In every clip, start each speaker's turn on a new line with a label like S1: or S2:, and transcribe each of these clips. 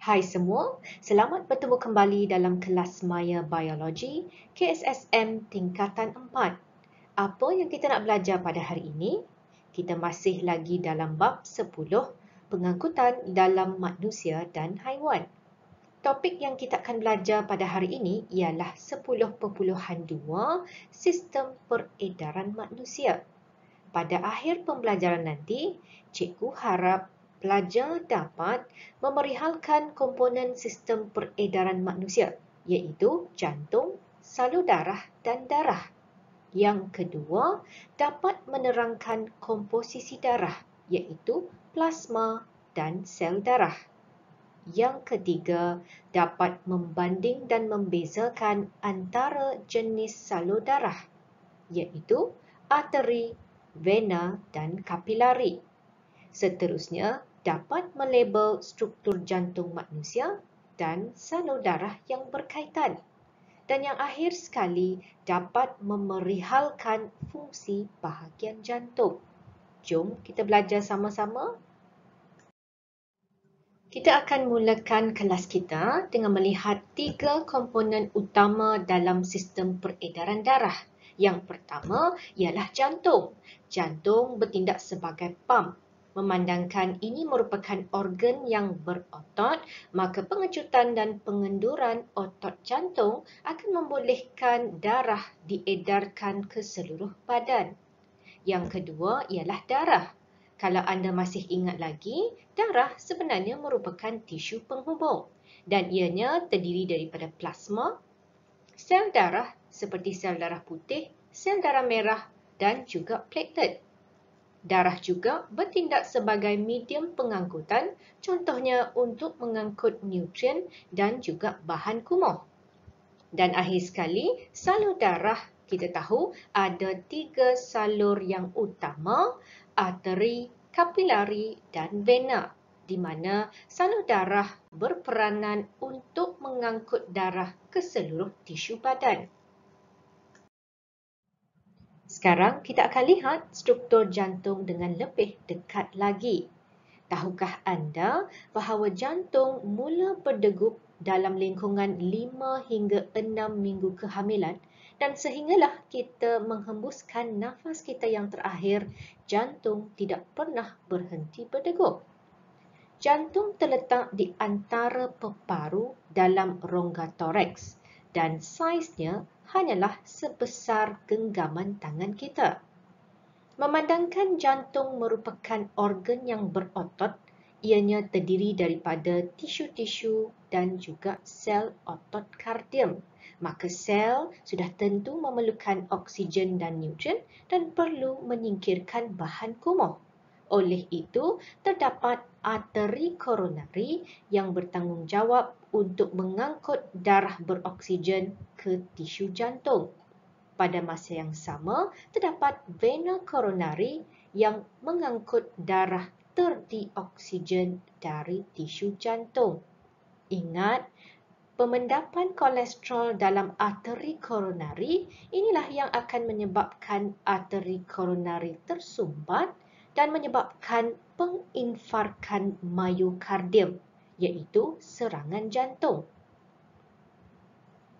S1: Hai semua, selamat bertemu kembali dalam kelas Maya Biologi KSSM tingkatan 4. Apa yang kita nak belajar pada hari ini? Kita masih lagi dalam bab 10, pengangkutan dalam manusia dan haiwan. Topik yang kita akan belajar pada hari ini ialah 10.2 sistem peredaran manusia. Pada akhir pembelajaran nanti, cikgu harap pelajar dapat memerihalkan komponen sistem peredaran manusia, iaitu jantung, salur darah dan darah. Yang kedua, dapat menerangkan komposisi darah, iaitu plasma dan sel darah. Yang ketiga, dapat membanding dan membezakan antara jenis salur darah, iaitu arteri, vena dan kapilari. Seterusnya, dapat melabel struktur jantung manusia dan salur darah yang berkaitan. Dan yang akhir sekali, dapat memerihalkan fungsi bahagian jantung. Jom kita belajar sama-sama. Kita akan mulakan kelas kita dengan melihat 3 komponen utama dalam sistem peredaran darah. Yang pertama ialah jantung. Jantung bertindak sebagai pam. Memandangkan ini merupakan organ yang berotot, maka pengecutan dan pengenduran otot jantung akan membolehkan darah diedarkan ke seluruh badan. Yang kedua ialah darah. Kalau anda masih ingat lagi, darah sebenarnya merupakan tisu penghubung dan ianya terdiri daripada plasma, sel darah seperti sel darah putih, sel darah merah dan juga platelet. Darah juga bertindak sebagai medium pengangkutan, contohnya untuk mengangkut nutrien dan juga bahan kumuh. Dan akhir sekali, salur darah kita tahu ada 3 salur yang utama, arteri, kapilari dan vena, di mana salur darah berperanan untuk mengangkut darah ke seluruh tisu badan. Sekarang kita akan lihat struktur jantung dengan lebih dekat lagi. Tahukah anda bahawa jantung mula berdegup dalam lingkungan 5 hingga 6 minggu kehamilan dan sehinggalah kita menghembuskan nafas kita yang terakhir, jantung tidak pernah berhenti berdegup. Jantung terletak di antara peparu dalam rongga toraks dan saiznya hanyalah sebesar genggaman tangan kita. Memandangkan jantung merupakan organ yang berotot, ianya terdiri daripada tisu-tisu dan juga sel otot kardium. Maka sel sudah tentu memerlukan oksigen dan nutrien dan perlu menyingkirkan bahan kumuh. Oleh itu, terdapat arteri koronari yang bertanggungjawab untuk mengangkut darah beroksigen ke tisu jantung. Pada masa yang sama, terdapat vena koronari yang mengangkut darah terdioksigen dari tisu jantung. Ingat, pemendapan kolesterol dalam arteri koronari inilah yang akan menyebabkan arteri koronari tersumbat dan menyebabkan penginfarkan myokardium, iaitu serangan jantung.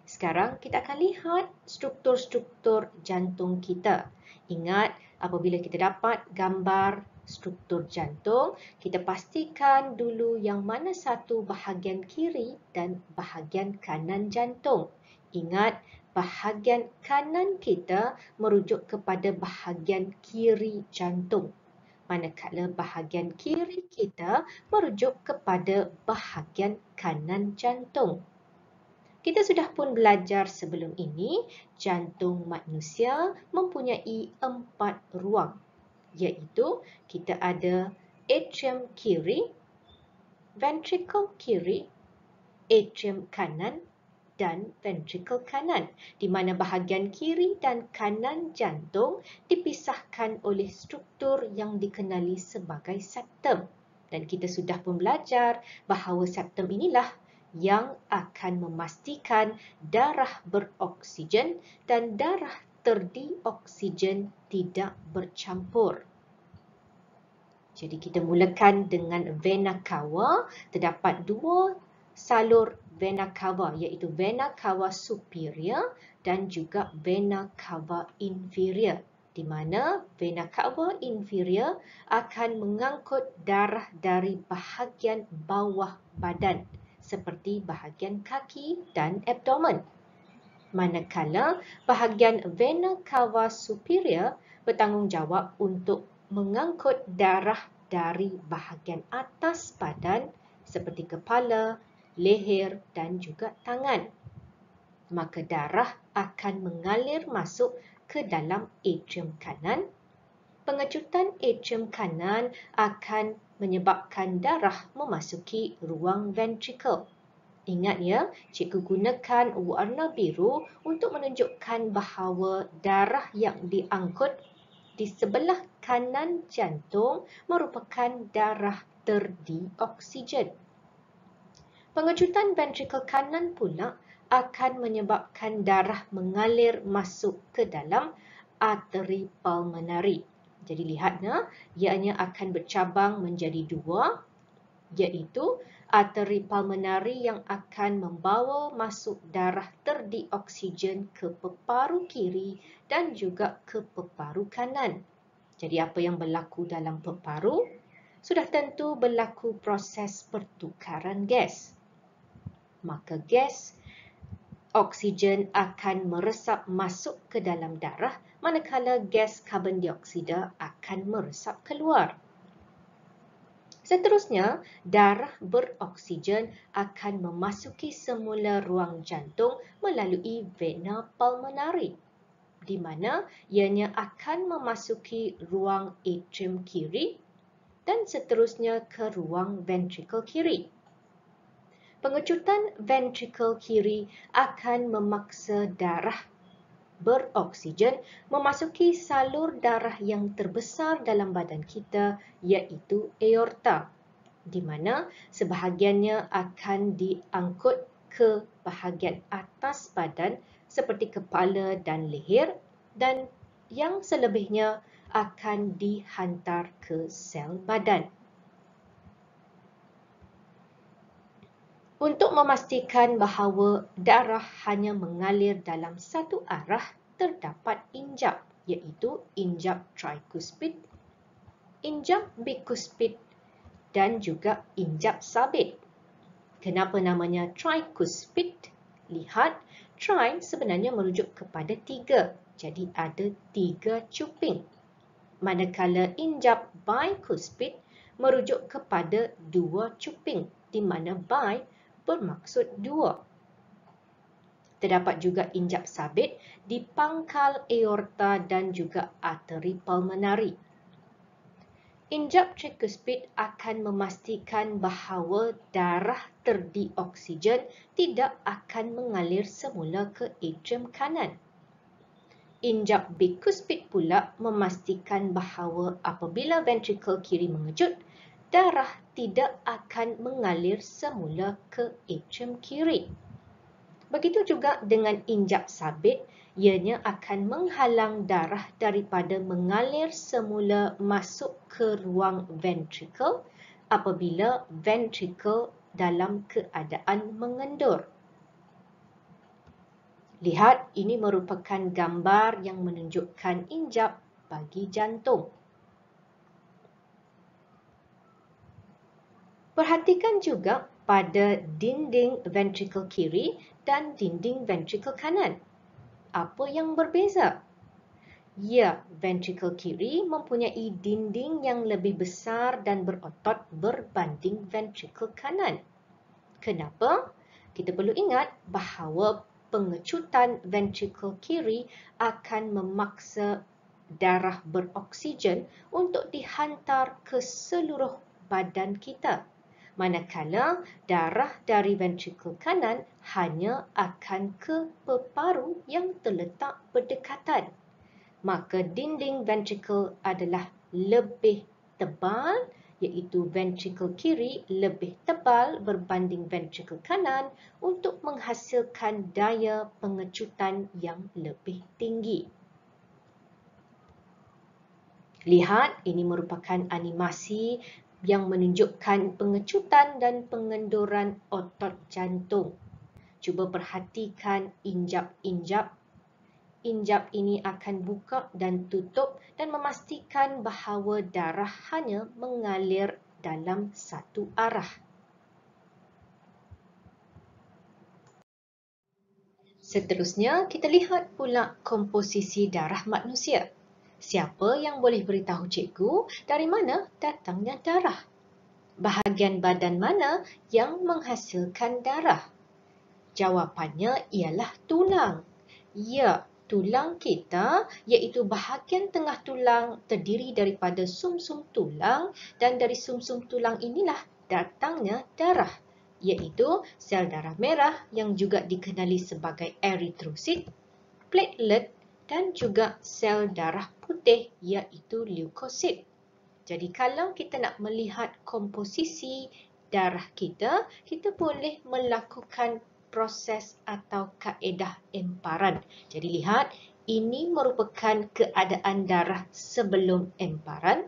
S1: Sekarang kita akan lihat struktur-struktur jantung kita. Ingat, apabila kita dapat gambar struktur jantung, kita pastikan dulu yang mana satu bahagian kiri dan bahagian kanan jantung. Ingat, bahagian kanan kita merujuk kepada bahagian kiri jantung, manakala bahagian kiri kita merujuk kepada bahagian kanan jantung. Kita sudah pun belajar sebelum ini, jantung manusia mempunyai 4 ruang, iaitu kita ada atrium kiri, ventricle kiri, atrium kanan dan ventricle kanan, di mana bahagian kiri dan kanan jantung dipisahkan oleh struktur yang dikenali sebagai septum. Dan kita sudah pun belajar bahawa septum inilah yang akan memastikan darah beroksigen dan darah terdioksigen tidak bercampur. Jadi kita mulakan dengan vena cava, terdapat 2 salur vena cava, iaitu vena cava superior dan juga vena cava inferior, di mana vena cava inferior akan mengangkut darah dari bahagian bawah badan seperti bahagian kaki dan abdomen. Manakala bahagian vena cava superior bertanggungjawab untuk mengangkut darah dari bahagian atas badan seperti kepala, leher dan juga tangan. Maka darah akan mengalir masuk ke dalam atrium kanan. Pengecutan atrium kanan akan menyebabkan darah memasuki ruang ventricle. Ingat ya, cikgu gunakan warna biru untuk menunjukkan bahawa darah yang diangkut di sebelah kanan jantung merupakan darah terdioksigen. Pengecutan ventricle kanan pula akan menyebabkan darah mengalir masuk ke dalam arteri pulmonari. Jadi lihat, ianya akan bercabang menjadi dua, iaitu arteri pulmonari yang akan membawa masuk darah terdioksigen ke peparu kiri dan juga ke peparu kanan. Jadi apa yang berlaku dalam peparu? Sudah tentu berlaku proses pertukaran gas. Maka gas oksigen akan meresap masuk ke dalam darah, manakala gas karbon dioksida akan meresap keluar. Seterusnya, darah beroksigen akan memasuki semula ruang jantung melalui vena pulmonari, di mana ianya akan memasuki ruang atrium kiri dan seterusnya ke ruang ventricle kiri. Pengecutan ventricle kiri akan memaksa darah beroksigen memasuki salur darah yang terbesar dalam badan kita, iaitu aorta, di mana sebahagiannya akan diangkut ke bahagian atas badan seperti kepala dan leher, dan yang selebihnya akan dihantar ke sel badan. Untuk memastikan bahawa darah hanya mengalir dalam satu arah, terdapat injap, iaitu injap trikuspid, injap bikuspid dan juga injap sabit. Kenapa namanya trikuspid? Lihat, tri sebenarnya merujuk kepada tiga, jadi ada tiga cuping. Manakala injap bikuspid merujuk kepada dua cuping, di mana bi bermaksud dua. Terdapat juga injap sabit di pangkal aorta dan juga arteri pulmonari. Injap trikuspid akan memastikan bahawa darah terdioksigen tidak akan mengalir semula ke atrium kanan. Injap bikuspid pula memastikan bahawa apabila ventricle kiri mengecut, darah tidak akan mengalir semula ke atrium kiri. Begitu juga dengan injap sabit, ianya akan menghalang darah daripada mengalir semula masuk ke ruang ventricle apabila ventricle dalam keadaan mengendur. Lihat, ini merupakan gambar yang menunjukkan injap bagi jantung. Perhatikan juga pada dinding ventricle kiri dan dinding ventricle kanan. Apa yang berbeza? Ya, ventricle kiri mempunyai dinding yang lebih besar dan berotot berbanding ventricle kanan. Kenapa? Kita perlu ingat bahawa pengecutan ventricle kiri akan memaksa darah beroksigen untuk dihantar ke seluruh badan kita. Manakala darah dari ventricle kanan hanya akan ke peparu yang terletak berdekatan. Maka dinding ventricle adalah lebih tebal, iaitu ventricle kiri lebih tebal berbanding ventricle kanan untuk menghasilkan daya pengecutan yang lebih tinggi. Lihat, ini merupakan animasi yang menunjukkan pengecutan dan pengenduran otot jantung. Cuba perhatikan injap-injap. Injap ini akan buka dan tutup dan memastikan bahawa darah hanya mengalir dalam satu arah. Seterusnya, kita lihat pula komposisi darah manusia. Siapa yang boleh beritahu cikgu dari mana datangnya darah? Bahagian badan mana yang menghasilkan darah? Jawapannya ialah tulang. Ya, tulang kita iaitu bahagian tengah tulang terdiri daripada sumsum tulang dan dari sumsum tulang inilah datangnya darah, iaitu sel darah merah yang juga dikenali sebagai eritrosit, platelet dan juga sel darah putih iaitu leukosit. Jadi kalau kita nak melihat komposisi darah kita, kita boleh melakukan proses atau kaedah emparan. Jadi lihat, ini merupakan keadaan darah sebelum emparan.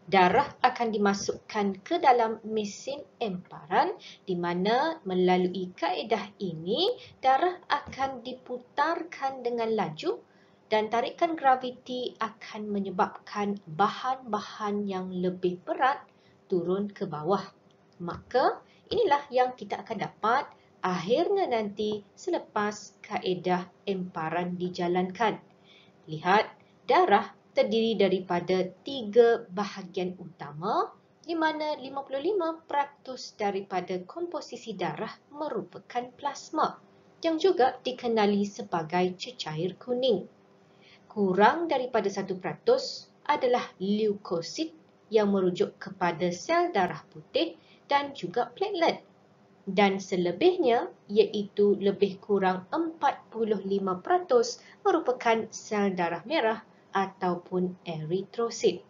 S1: Darah akan dimasukkan ke dalam mesin emparan di mana melalui kaedah ini darah akan diputarkan dengan laju dan tarikan graviti akan menyebabkan bahan-bahan yang lebih berat turun ke bawah. Maka inilah yang kita akan dapat akhirnya nanti selepas kaedah emparan dijalankan. Lihat, darah terdiri daripada 3 bahagian utama di mana 55% daripada komposisi darah merupakan plasma yang juga dikenali sebagai cecair kuning. Kurang daripada 1% adalah leukosit yang merujuk kepada sel darah putih dan juga platelet. Dan selebihnya iaitu lebih kurang 45% merupakan sel darah merah ataupun eritrosit.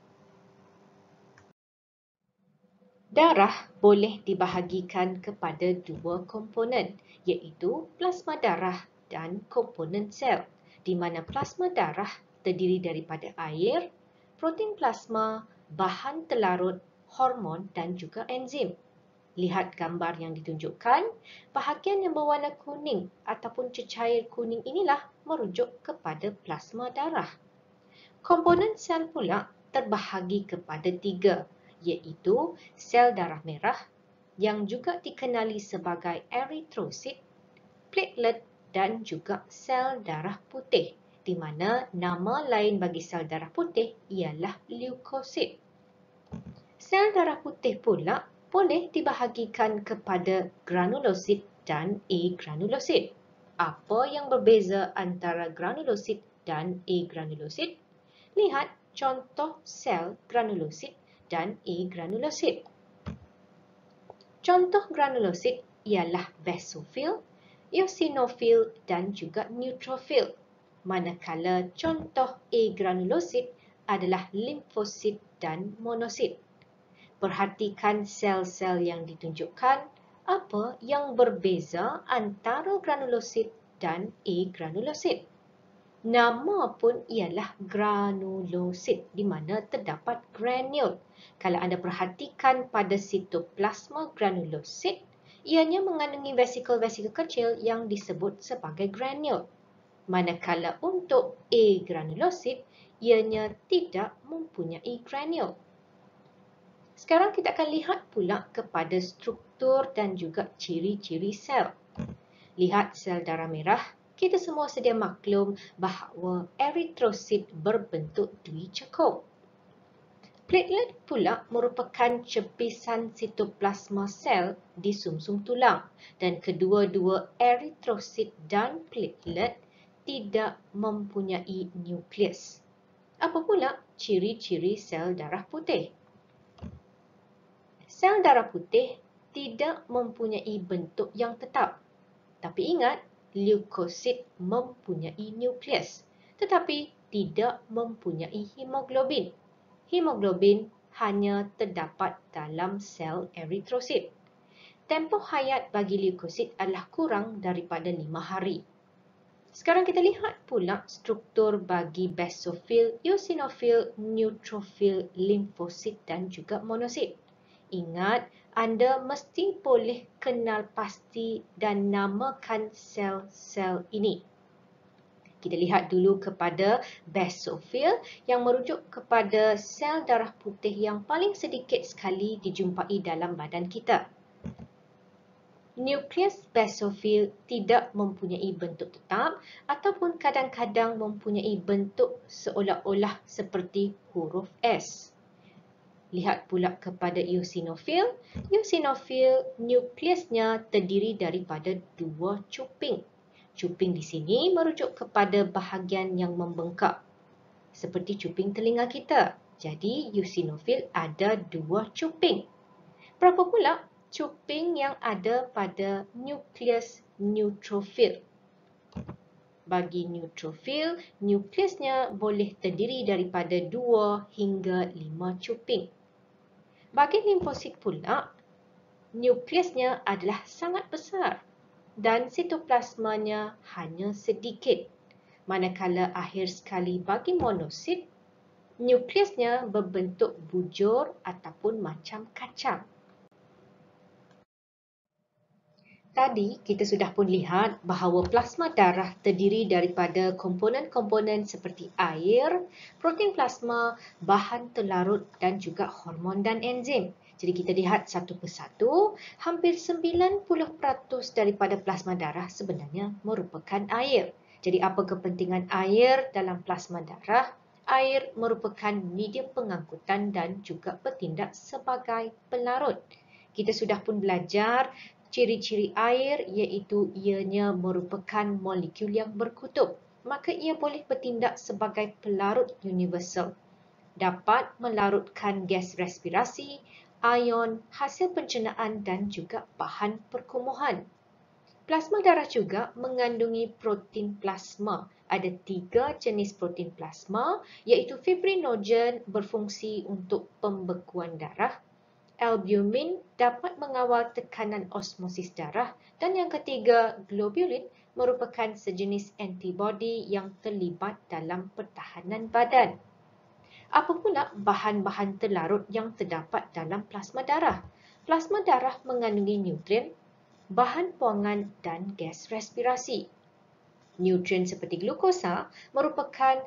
S1: Darah boleh dibahagikan kepada 2 komponen iaitu plasma darah dan komponen sel di mana plasma darah terdiri daripada air, protein plasma, bahan terlarut, hormon dan juga enzim. Lihat gambar yang ditunjukkan, bahagian yang berwarna kuning ataupun cecair kuning inilah merujuk kepada plasma darah. Komponen sel pula terbahagi kepada 3, iaitu sel darah merah yang juga dikenali sebagai eritrosit, platelet dan juga sel darah putih, di mana nama lain bagi sel darah putih ialah leukosit. Sel darah putih pula boleh dibahagikan kepada granulosit dan agranulosit. Apa yang berbeza antara granulosit dan agranulosit? Lihat contoh sel granulosit dan agranulosit. Contoh granulosit ialah basophil, eosinofil dan juga neutrophil. Manakala contoh agranulosit adalah limfosit dan monosit. Perhatikan sel-sel yang ditunjukkan, apa yang berbeza antara granulosit dan agranulosit. Nama pun ialah granulosit di mana terdapat granule. Kalau anda perhatikan pada sitoplasma granulosit, ianya mengandungi vesikel-vesikel kecil yang disebut sebagai granule. Manakala untuk agranulosit, ianya tidak mempunyai granule. Sekarang kita akan lihat pula kepada struktur dan juga ciri-ciri sel. Lihat sel darah merah, kita semua sedia maklum bahawa eritrosit berbentuk dwicekung. Platelet pula merupakan cepisan sitoplasma sel di sumsum tulang dan kedua-dua eritrosit dan platelet tidak mempunyai nukleus. Apa pula ciri-ciri sel darah putih? Sel darah putih tidak mempunyai bentuk yang tetap. Tapi ingat, leukosit mempunyai nukleus, tetapi tidak mempunyai hemoglobin. Hemoglobin hanya terdapat dalam sel eritrosit. Tempoh hayat bagi leukosit adalah kurang daripada 5 hari. Sekarang kita lihat pula struktur bagi basofil, eosinofil, neutrofil, limfosit dan juga monosit. Ingat, anda mesti boleh kenal pasti dan namakan sel-sel ini. Kita lihat dulu kepada basofil yang merujuk kepada sel darah putih yang paling sedikit sekali dijumpai dalam badan kita. Nukleus basofil tidak mempunyai bentuk tetap ataupun kadang-kadang mempunyai bentuk seolah-olah seperti huruf S. Lihat pula kepada eosinofil. Eosinofil nukleusnya terdiri daripada dua cuping. Cuping di sini merujuk kepada bahagian yang membengkak, seperti cuping telinga kita. Jadi eosinofil ada dua cuping. Berapa pula cuping yang ada pada nukleus neutrofil? Bagi neutrofil, nukleusnya boleh terdiri daripada 2 hingga 5 cuping. Bagi limfosit pula, nukleusnya adalah sangat besar dan sitoplasmanya hanya sedikit. Manakala akhir sekali bagi monosit, nukleusnya berbentuk bujur ataupun macam kacang. Tadi kita sudah pun lihat bahawa plasma darah terdiri daripada komponen-komponen seperti air, protein plasma, bahan terlarut dan juga hormon dan enzim. Jadi kita lihat satu persatu, hampir 90% daripada plasma darah sebenarnya merupakan air. Jadi apa kepentingan air dalam plasma darah? Air merupakan medium pengangkutan dan juga bertindak sebagai pelarut. Kita sudah pun belajar ciri-ciri air iaitu ianya merupakan molekul yang berkutub. Maka ia boleh bertindak sebagai pelarut universal. Dapat melarutkan gas respirasi, ion, hasil pencernaan dan juga bahan perkumuhan. Plasma darah juga mengandungi protein plasma. Ada 3 jenis protein plasma iaitu fibrinogen berfungsi untuk pembekuan darah, albumin dapat mengawal tekanan osmosis darah dan yang ketiga, globulin merupakan sejenis antibodi yang terlibat dalam pertahanan badan. Apa pula bahan-bahan terlarut yang terdapat dalam plasma darah? Plasma darah mengandungi nutrien, bahan puangan dan gas respirasi. Nutrien seperti glukosa merupakan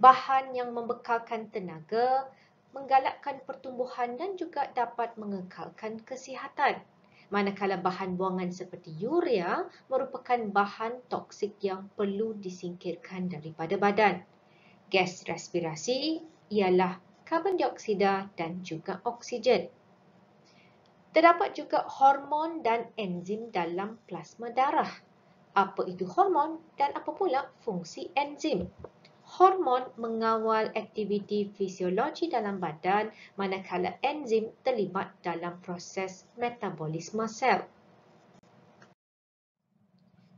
S1: bahan yang membekalkan tenaga, menggalakkan pertumbuhan dan juga dapat mengekalkan kesihatan. Manakala bahan buangan seperti urea merupakan bahan toksik yang perlu disingkirkan daripada badan. Gas respirasi ialah karbon dioksida dan juga oksigen. Terdapat juga hormon dan enzim dalam plasma darah. Apa itu hormon dan apa pula fungsi enzim? Hormon mengawal aktiviti fisiologi dalam badan manakala enzim terlibat dalam proses metabolisme sel.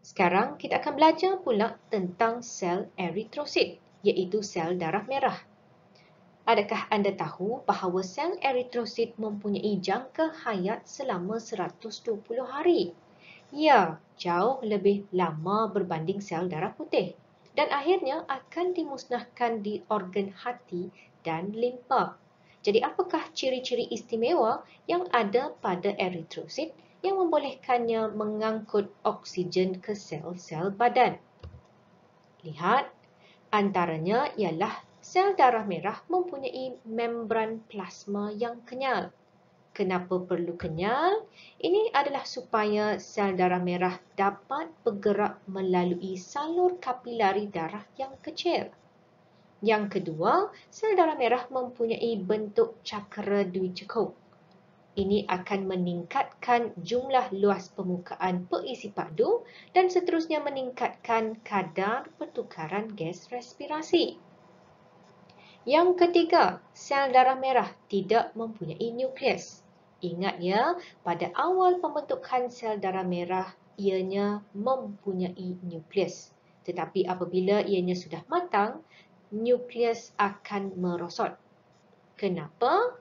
S1: Sekarang kita akan belajar pula tentang sel eritrosit, iaitu sel darah merah. Adakah anda tahu bahawa sel eritrosit mempunyai jangka hayat selama 120 hari? Ya, jauh lebih lama berbanding sel darah putih. Dan akhirnya akan dimusnahkan di organ hati dan limpa. Jadi apakah ciri-ciri istimewa yang ada pada eritrosit yang membolehkannya mengangkut oksigen ke sel-sel badan? Lihat, antaranya ialah sel darah merah mempunyai membran plasma yang kenyal. Kenapa perlu kenyal? Ini adalah supaya sel darah merah dapat bergerak melalui salur kapilari darah yang kecil. Yang kedua, sel darah merah mempunyai bentuk cakra Dwi-Jacob. Ini akan meningkatkan jumlah luas permukaan perisi padu dan seterusnya meningkatkan kadar pertukaran gas respirasi. Yang ketiga, sel darah merah tidak mempunyai nukleus. Ingat ya, pada awal pembentukan sel darah merah, ianya mempunyai nukleus. Tetapi apabila ianya sudah matang, nukleus akan merosot. Kenapa?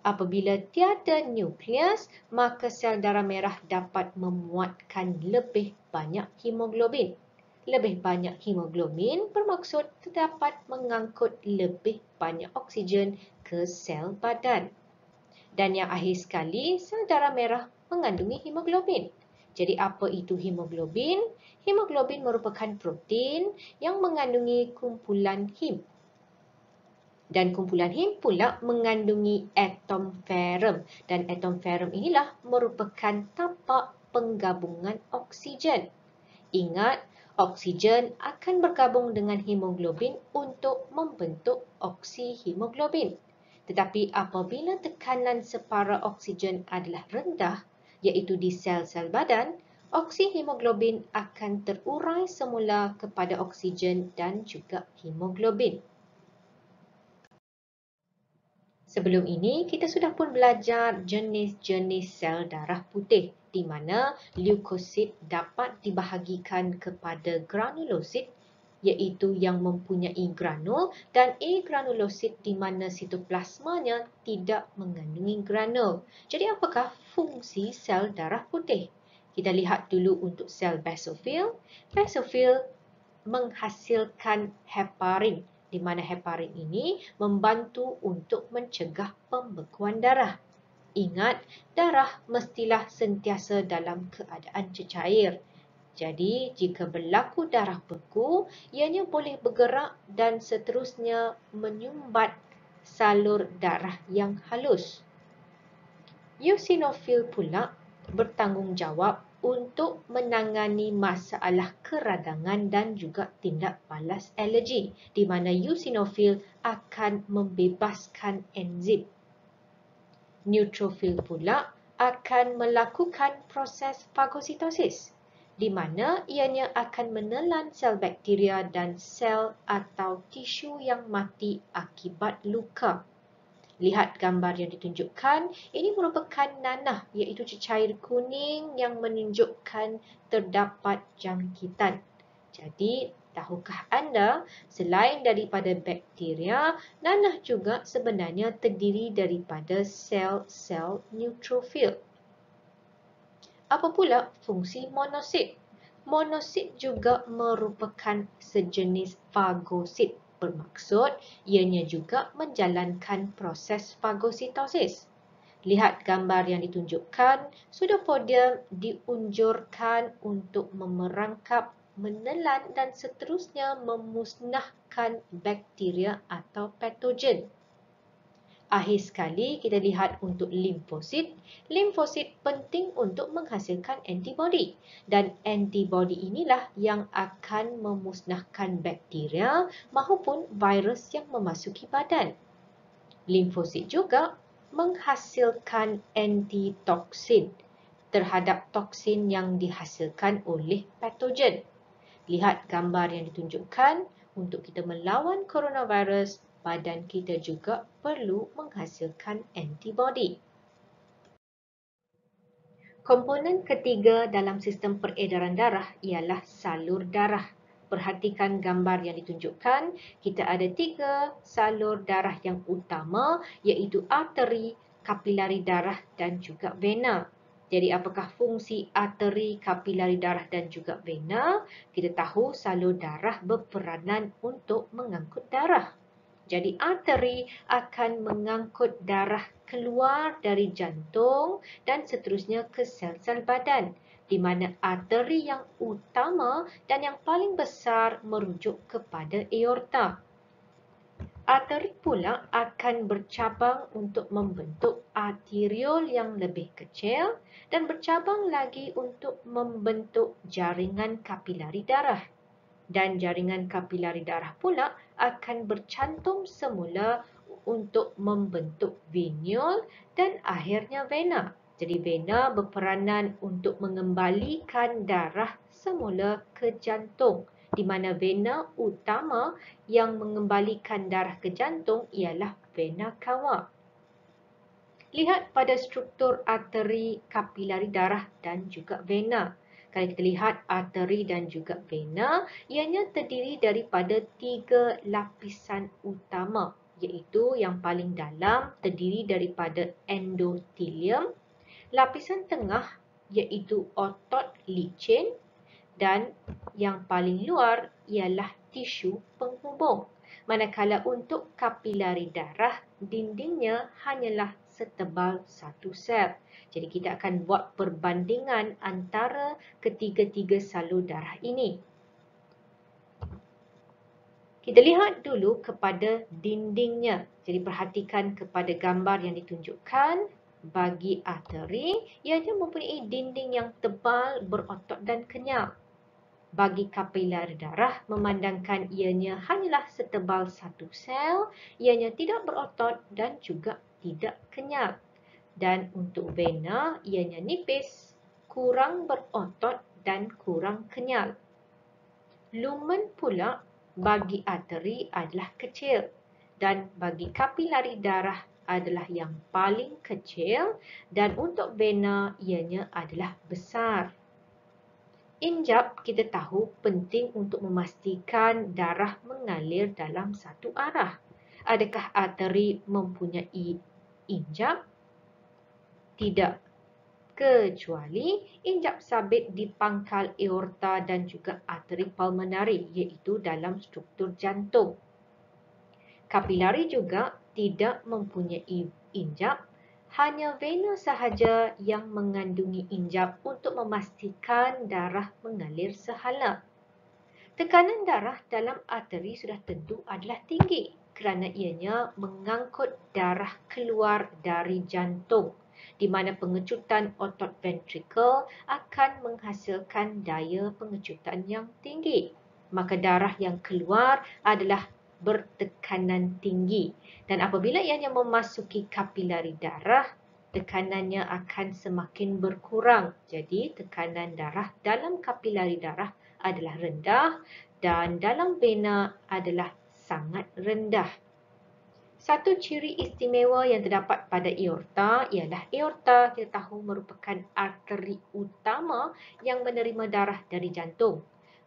S1: Apabila tiada nukleus, maka sel darah merah dapat memuatkan lebih banyak hemoglobin. Lebih banyak hemoglobin bermaksud terdapat mengangkut lebih banyak oksigen ke sel badan. Dan yang akhir sekali, sel darah merah mengandungi hemoglobin. Jadi apa itu hemoglobin? Hemoglobin merupakan protein yang mengandungi kumpulan heme. Dan kumpulan heme pula mengandungi atom ferrum. Dan atom ferrum inilah merupakan tapak penggabungan oksigen. Ingat, oksigen akan bergabung dengan hemoglobin untuk membentuk oksihemoglobin. Tetapi apabila tekanan separa oksigen adalah rendah, iaitu di sel-sel badan, oksihemoglobin akan terurai semula kepada oksigen dan juga hemoglobin. Sebelum ini, kita sudah pun belajar jenis-jenis sel darah putih di mana leukosit dapat dibahagikan kepada granulosit iaitu yang mempunyai granul dan agranulosit di mana sitoplasmanya tidak mengandungi granul. Jadi apakah fungsi sel darah putih? Kita lihat dulu untuk sel basophil. Basophil menghasilkan heparin di mana heparin ini membantu untuk mencegah pembekuan darah. Ingat, darah mestilah sentiasa dalam keadaan cecair. Jadi, jika berlaku darah beku, ianya boleh bergerak dan seterusnya menyumbat salur darah yang halus. Eosinofil pula bertanggungjawab untuk menangani masalah keradangan dan juga tindak balas alergi, di mana eosinofil akan membebaskan enzim. Neutrofil pula akan melakukan proses fagositosis, di mana ianya akan menelan sel bakteria dan sel atau tisu yang mati akibat luka. Lihat gambar yang ditunjukkan, ini merupakan nanah iaitu cecair kuning yang menunjukkan terdapat jangkitan. Jadi, tahukah anda selain daripada bakteria, nanah juga sebenarnya terdiri daripada sel-sel neutrofil. Apa pula fungsi monosit? Monosit juga merupakan sejenis fagosit. Bermaksud, ianya juga menjalankan proses fagositosis. Lihat gambar yang ditunjukkan, pseudopodium diunjurkan untuk memerangkap, menelan dan seterusnya memusnahkan bakteria atau patogen. Akhir sekali, kita lihat untuk limfosit. Limfosit penting untuk menghasilkan antibodi. Dan antibodi inilah yang akan memusnahkan bakteria maupun virus yang memasuki badan. Limfosit juga menghasilkan antitoksin terhadap toksin yang dihasilkan oleh patogen. Lihat gambar yang ditunjukkan, untuk kita melawan coronavirus, badan kita juga perlu menghasilkan antibodi. Komponen ketiga dalam sistem peredaran darah ialah salur darah. Perhatikan gambar yang ditunjukkan, kita ada 3 salur darah yang utama iaitu arteri, kapilari darah dan juga vena. Jadi apakah fungsi arteri, kapilari darah dan juga vena? Kita tahu salur darah berperanan untuk mengangkut darah. Jadi arteri akan mengangkut darah keluar dari jantung dan seterusnya ke sel-sel badan, di mana arteri yang utama dan yang paling besar merujuk kepada aorta. Arteri pula akan bercabang untuk membentuk arteriol yang lebih kecil dan bercabang lagi untuk membentuk jaringan kapilari darah. Dan jaringan kapilari darah pula akan bercantum semula untuk membentuk venule dan akhirnya vena. Jadi vena berperanan untuk mengembalikan darah semula ke jantung, di mana vena utama yang mengembalikan darah ke jantung ialah vena cava. Lihat pada struktur arteri, kapilari darah dan juga vena. Kalau kita lihat arteri dan juga vena, ianya terdiri daripada 3 lapisan utama, iaitu yang paling dalam terdiri daripada endotelium, lapisan tengah iaitu otot licin, dan yang paling luar ialah tisu penghubung. Manakala untuk kapilari darah, dindingnya hanyalah setebal satu sel. Jadi kita akan buat perbandingan antara ketiga-tiga salur darah ini. Kita lihat dulu kepada dindingnya. Jadi perhatikan kepada gambar yang ditunjukkan. Bagi arteri, ianya mempunyai dinding yang tebal, berotot dan kenyal. Bagi kapilar darah, memandangkan ianya hanyalah setebal satu sel, ianya tidak berotot dan juga tidak kenyal. Dan untuk vena, ianya nipis, kurang berotot dan kurang kenyal. Lumen pula bagi arteri adalah kecil dan bagi kapilari darah adalah yang paling kecil dan untuk vena ianya adalah besar. Injap kita tahu penting untuk memastikan darah mengalir dalam satu arah. Adakah arteri mempunyai injap? Tidak. Kecuali injap sabit di pangkal aorta dan juga arteri pulmonari, iaitu dalam struktur jantung. Kapilari juga tidak mempunyai injap, hanya vena sahaja yang mengandungi injap untuk memastikan darah mengalir sehala. Tekanan darah dalam arteri sudah tentu adalah tinggi kerana ianya mengangkut darah keluar dari jantung, di mana pengecutan otot ventrikel akan menghasilkan daya pengecutan yang tinggi. Maka darah yang keluar adalah bertekanan tinggi. Dan apabila ianya memasuki kapilari darah, tekanannya akan semakin berkurang. Jadi tekanan darah dalam kapilari darah adalah rendah dan dalam vena adalah sangat rendah. Satu ciri istimewa yang terdapat pada aorta ialah aorta kita tahu merupakan arteri utama yang menerima darah dari jantung.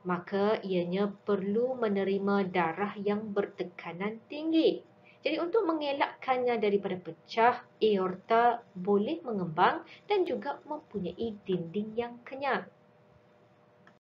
S1: Maka ianya perlu menerima darah yang bertekanan tinggi. Jadi untuk mengelakkannya daripada pecah, aorta boleh mengembang dan juga mempunyai dinding yang kenyal.